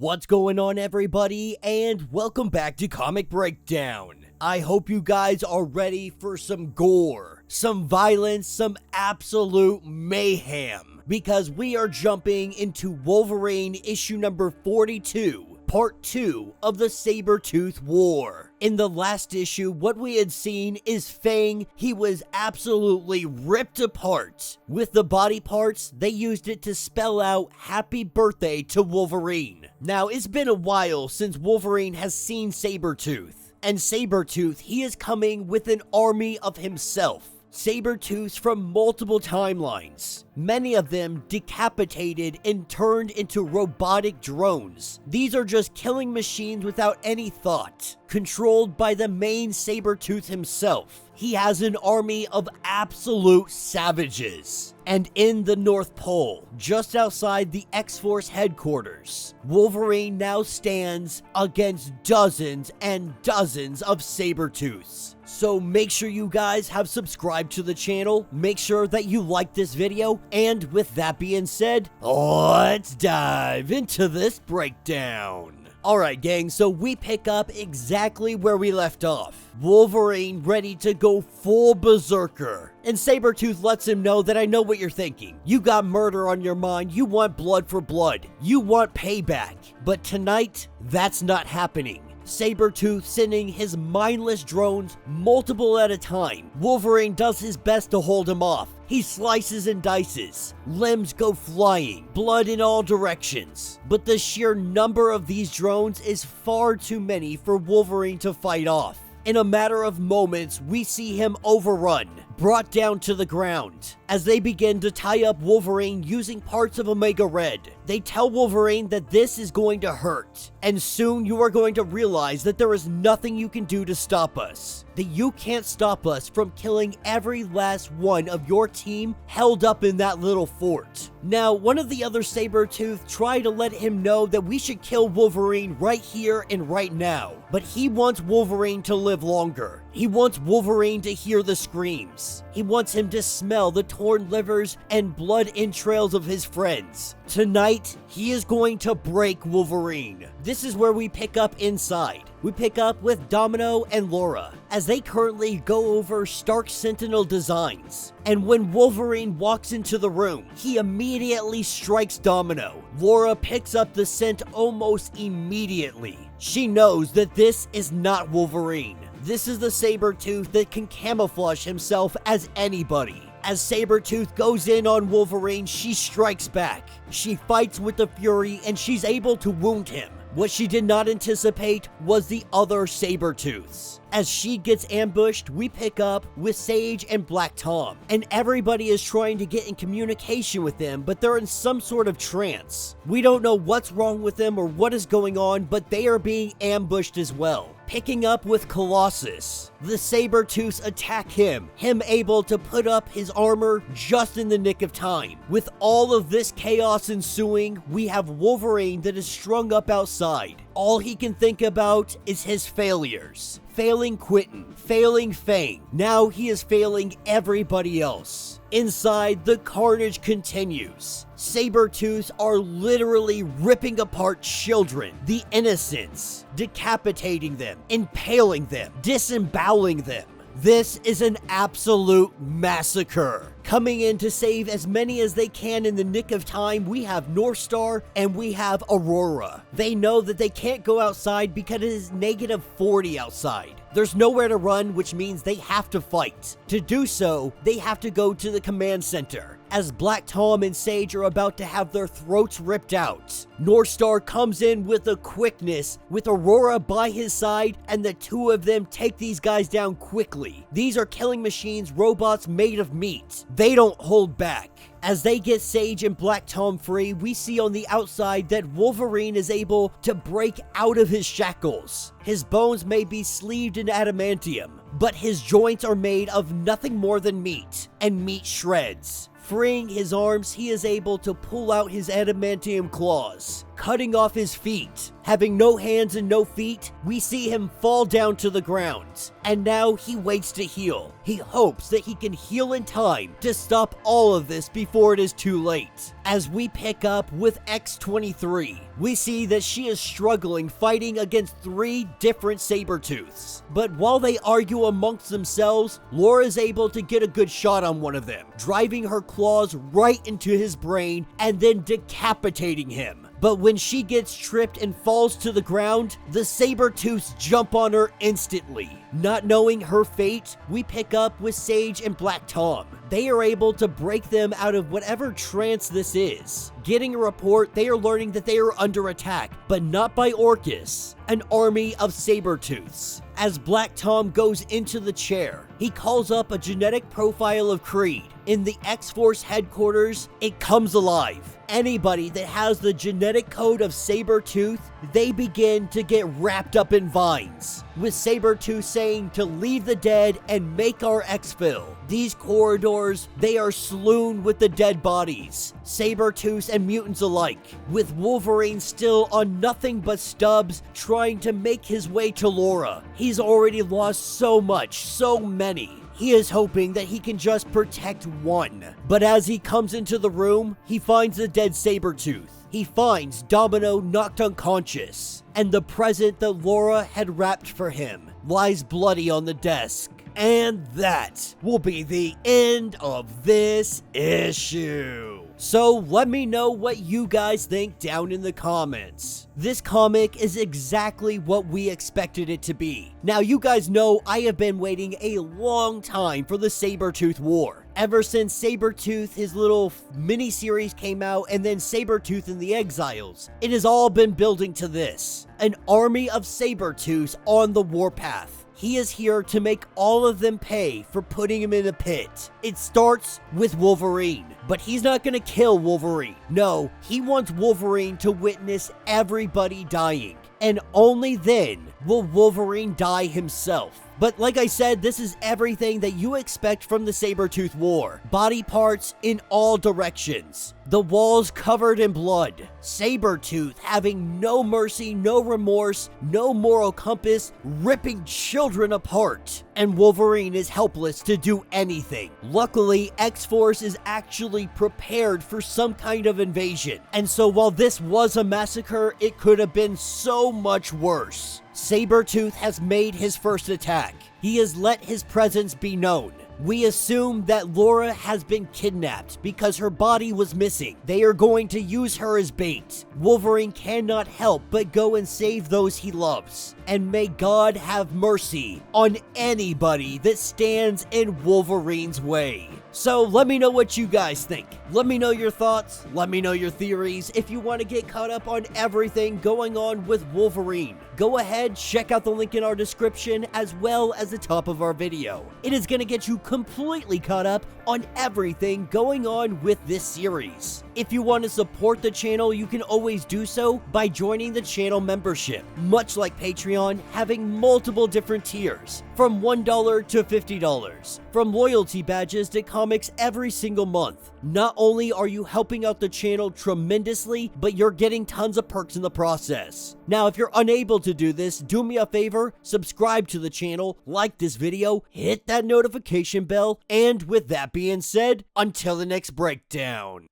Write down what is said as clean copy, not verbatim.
What's going on, everybody, and welcome back to Comic Breakdown. I hope you guys are ready for some gore, some violence, some absolute mayhem, because we are jumping into Wolverine issue number 42. Part 2 of the Sabertooth War. In the last issue, what we had seen is Fang. He was absolutely ripped apart. With the body parts, they used it to spell out happy birthday to Wolverine. Now, it's been a while since Wolverine has seen Sabertooth. And Sabertooth, he is coming with an army of himself. Sabertooths from multiple timelines, many of them decapitated and turned into robotic drones. These are just killing machines without any thought, controlled by the main Sabertooth himself. He has an army of absolute savages. And in the North Pole, just outside the X-Force headquarters, Wolverine now stands against dozens and dozens of Sabertooths. So make sure you guys have subscribed to the channel, make sure that you like this video, and with that being said, let's dive into this breakdown. Alright gang, so we pick up exactly where we left off. Wolverine ready to go full berserker. And Sabertooth lets him know that I know what you're thinking. You got murder on your mind, you want blood for blood, you want payback. But tonight, that's not happening. Sabertooth sending his mindless drones multiple at a time. Wolverine does his best to hold him off. He slices and dices. Limbs go flying, blood in all directions. But the sheer number of these drones is far too many for Wolverine to fight off. In a matter of moments, we see him overrun, brought down to the ground. As they begin to tie up Wolverine using parts of Omega Red, they tell Wolverine that this is going to hurt. And soon you are going to realize that there is nothing you can do to stop us. That you can't stop us from killing every last one of your team held up in that little fort. Now, one of the other Sabertooth tried to let him know that we should kill Wolverine right here and right now. But he wants Wolverine to live longer. He wants Wolverine to hear the screams. He wants him to smell the torn livers and blood entrails of his friends. Tonight, he is going to break Wolverine. This is where we pick up inside. We pick up with Domino and Laura, as they currently go over Stark Sentinel designs. And when Wolverine walks into the room, he immediately strikes Domino. Laura picks up the scent almost immediately. She knows that this is not Wolverine. This is the Sabertooth that can camouflage himself as anybody. As Sabertooth goes in on Wolverine, she strikes back. She fights with the Fury and she's able to wound him. What she did not anticipate was the other Sabertooths. As she gets ambushed, we pick up with Sage and Black Tom, and everybody is trying to get in communication with them, but they're in some sort of trance. We don't know what's wrong with them or what is going on, but they are being ambushed as well. Picking up with Colossus, the Sabertooths attack him able to put up his armor just in the nick of time. With all of this chaos ensuing, we have Wolverine that is strung up outside. All he can think about is his failures. Failing Quentin, failing Fang. Now he is failing everybody else. Inside, the carnage continues. Sabertooths are literally ripping apart children, the innocents, decapitating them, impaling them, disemboweling them. This is an absolute massacre. Coming in to save as many as they can in the nick of time, we have Northstar and we have Aurora. They know that they can't go outside because it is -40 outside. There's nowhere to run, which means they have to fight. To do so, they have to go to the command center. As Black Tom and Sage are about to have their throats ripped out, Northstar comes in with a quickness, with Aurora by his side, and the two of them take these guys down quickly. These are killing machines, robots made of meat. They don't hold back. As they get Sage and Black Tom free, we see on the outside that Wolverine is able to break out of his shackles. His bones may be sleeved in adamantium, but his joints are made of nothing more than meat, and meat shreds. Freeing his arms, he is able to pull out his adamantium claws. cutting off his feet. Having no hands and no feet, we see him fall down to the ground, and now he waits to heal. He hopes that he can heal in time to stop all of this before it is too late. As we pick up with X-23, we see that she is struggling fighting against 3 different Sabertooths. But while they argue amongst themselves, Laura is able to get a good shot on one of them, driving her claws right into his brain and then decapitating him. But when she gets tripped and falls to the ground, the Sabertooths jump on her instantly. Not knowing her fate, we pick up with Sage and Black Tom. They are able to break them out of whatever trance this is. Getting a report, they are learning that they are under attack, but not by Orcus, an army of Sabertooths. As Black Tom goes into the chair, he calls up a genetic profile of Creed. In the X-Force headquarters, it comes alive. Anybody that has the genetic code of Sabertooth, they begin to get wrapped up in vines, with Sabertooth saying to leave the dead and make our exfil. These corridors, they are strewn with the dead bodies, Sabertooths and mutants alike, with Wolverine still on nothing but stubs trying to make his way to Laura. He's already lost so much, so many. He is hoping that he can just protect one. But as he comes into the room, he finds the dead Sabertooth. He finds Domino knocked unconscious, and the present that Laura had wrapped for him lies bloody on the desk. And that will be the end of this issue. So let me know what you guys think down in the comments. This comic is exactly what we expected it to be. Now you guys know I have been waiting a long time for the Sabertooth War. Ever since Sabertooth, his little mini-series came out, and then Sabertooth and the Exiles, it has all been building to this. An army of Sabertooths on the warpath. He is here to make all of them pay for putting him in a pit. It starts with Wolverine, but he's not gonna kill Wolverine. No, he wants Wolverine to witness everybody dying, and only then will Wolverine die himself. But like I said, this is everything that you expect from the Sabertooth War. Body parts in all directions. The walls covered in blood. Sabertooth having no mercy, no remorse, no moral compass, ripping children apart. And Wolverine is helpless to do anything. Luckily, X-Force is actually prepared for some kind of invasion. And so while this was a massacre, it could have been so much worse. Sabertooth has made his first attack. He has let his presence be known. We assume that Laura has been kidnapped because her body was missing. They are going to use her as bait. Wolverine cannot help but go and save those he loves. And may God have mercy on anybody that stands in Wolverine's way. So let me know what you guys think. Let me know your thoughts. Let me know your theories. If you want to get caught up on everything going on with Wolverine, go ahead, check out the link in our description as well as the top of our video. It is going to get you completely caught up on everything going on with this series. If you want to support the channel, you can always do so by joining the channel membership. Much like Patreon, having multiple different tiers, from $1 to $50, from loyalty badges to comics every single month. Not only are you helping out the channel tremendously, but you're getting tons of perks in the process. Now, if you're unable to do this, do me a favor, subscribe to the channel, like this video, hit that notification bell, and with that being said, until the next breakdown.